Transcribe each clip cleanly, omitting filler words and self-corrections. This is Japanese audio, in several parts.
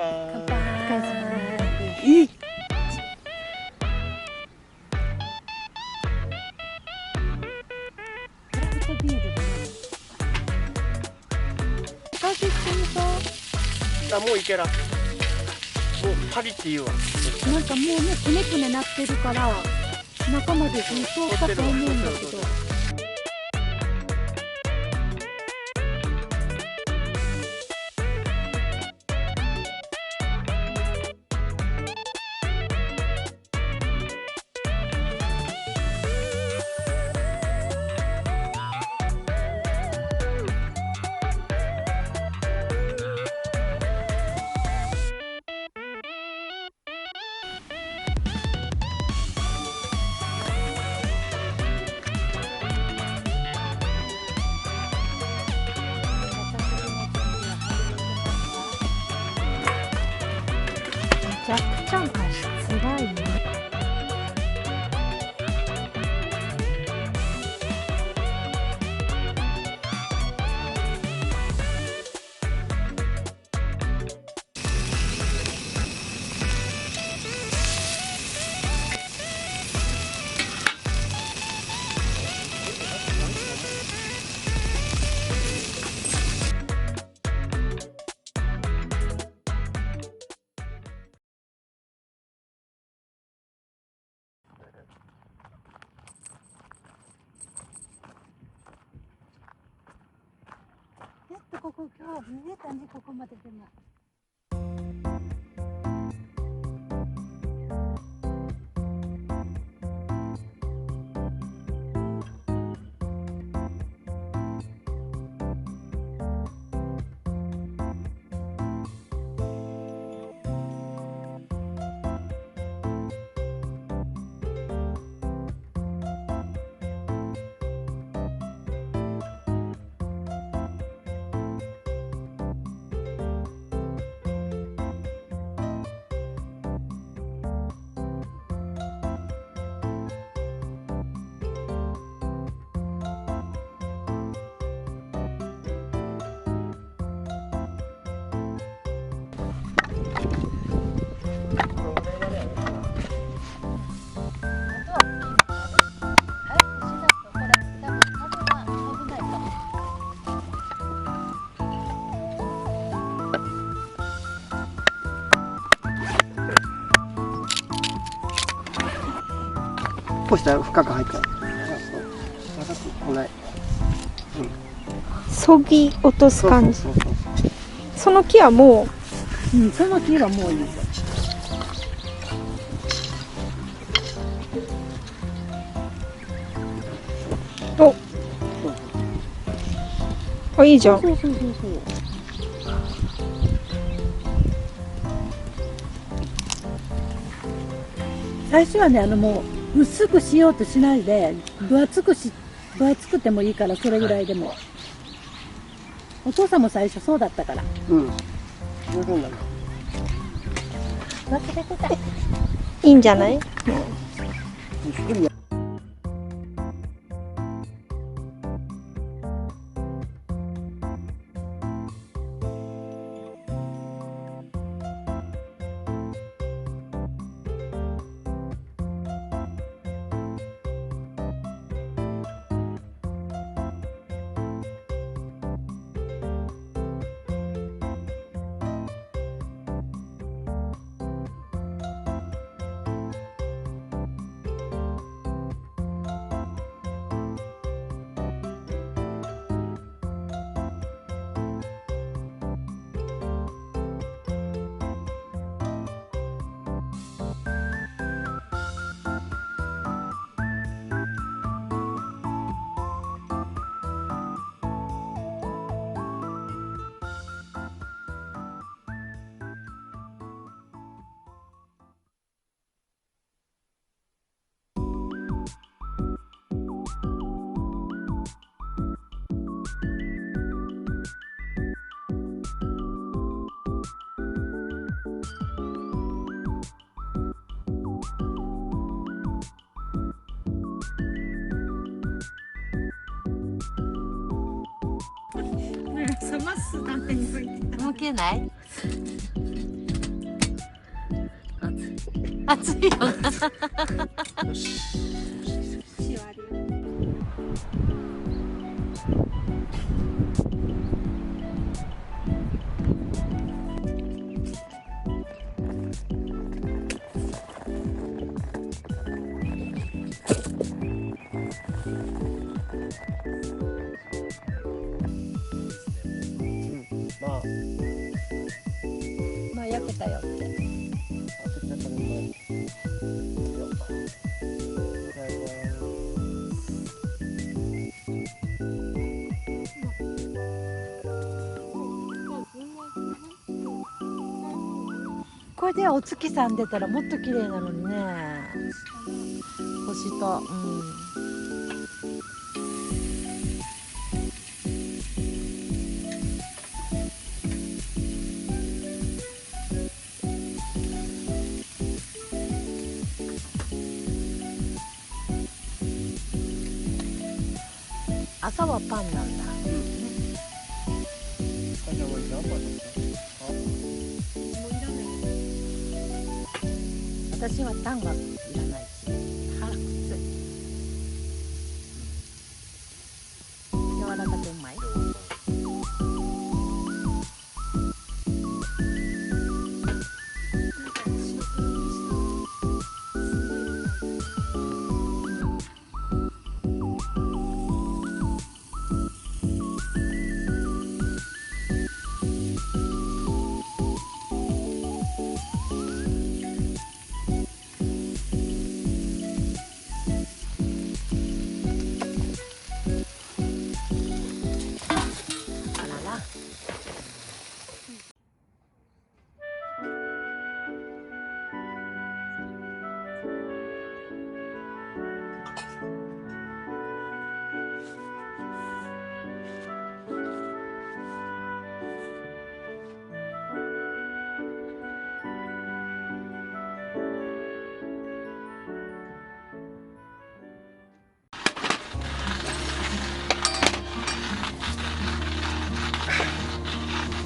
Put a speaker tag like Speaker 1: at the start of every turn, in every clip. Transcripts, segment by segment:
Speaker 1: 乾
Speaker 2: 乾杯。
Speaker 1: 杯。
Speaker 2: クラフトビールでね。味してみそう。
Speaker 1: あ、もういけら。もうパリって言うわ。
Speaker 2: なんかもうね、くねくねなってるから、中まで火通ったと思うんだけど。めちゃくちゃ加湿がいいね。ここ今日見えたね、ここまででも。
Speaker 1: こうしたら深く入ったら。こない。
Speaker 3: そぎ落とす感じ。その木はも
Speaker 2: うん、その木はもういいですよ。
Speaker 3: う、いいじゃん。
Speaker 2: そう。最初はね、もう薄くしようとしないで、分厚くてもいいから、それぐらいでも。お父さんも最初そうだったから。
Speaker 1: うん。そうなの。
Speaker 2: 忘れてた。
Speaker 3: いいんじゃない？
Speaker 1: ゆっくりや。
Speaker 3: 冷ますために置いてた。
Speaker 2: 向けない？熱いよな。
Speaker 1: よし。
Speaker 3: 塩あるよ。
Speaker 1: まあ、
Speaker 2: まあ焼けたよって。
Speaker 1: 開けちゃったね。よっ。
Speaker 2: これでお月さん出たらもっと綺麗なのにね。星と、朝はパンなんだ。私はタンはいらないし、腹くつい。柔らかくうまい。あらら。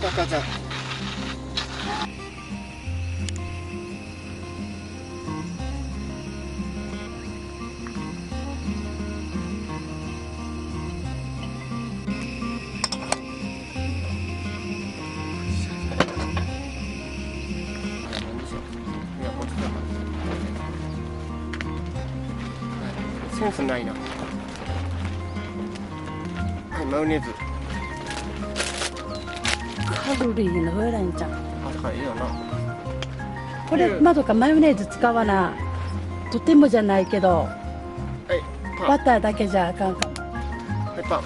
Speaker 1: 赤ちゃん。センスないな。はい、マヨネーズ。
Speaker 2: カロリーの上らんちゃん。
Speaker 1: あ、高いよな。
Speaker 2: これまどかマヨネーズ使わな。とてもじゃないけど、
Speaker 1: はい、パン。
Speaker 2: バターだけじゃあかんかも。
Speaker 1: はい、パン。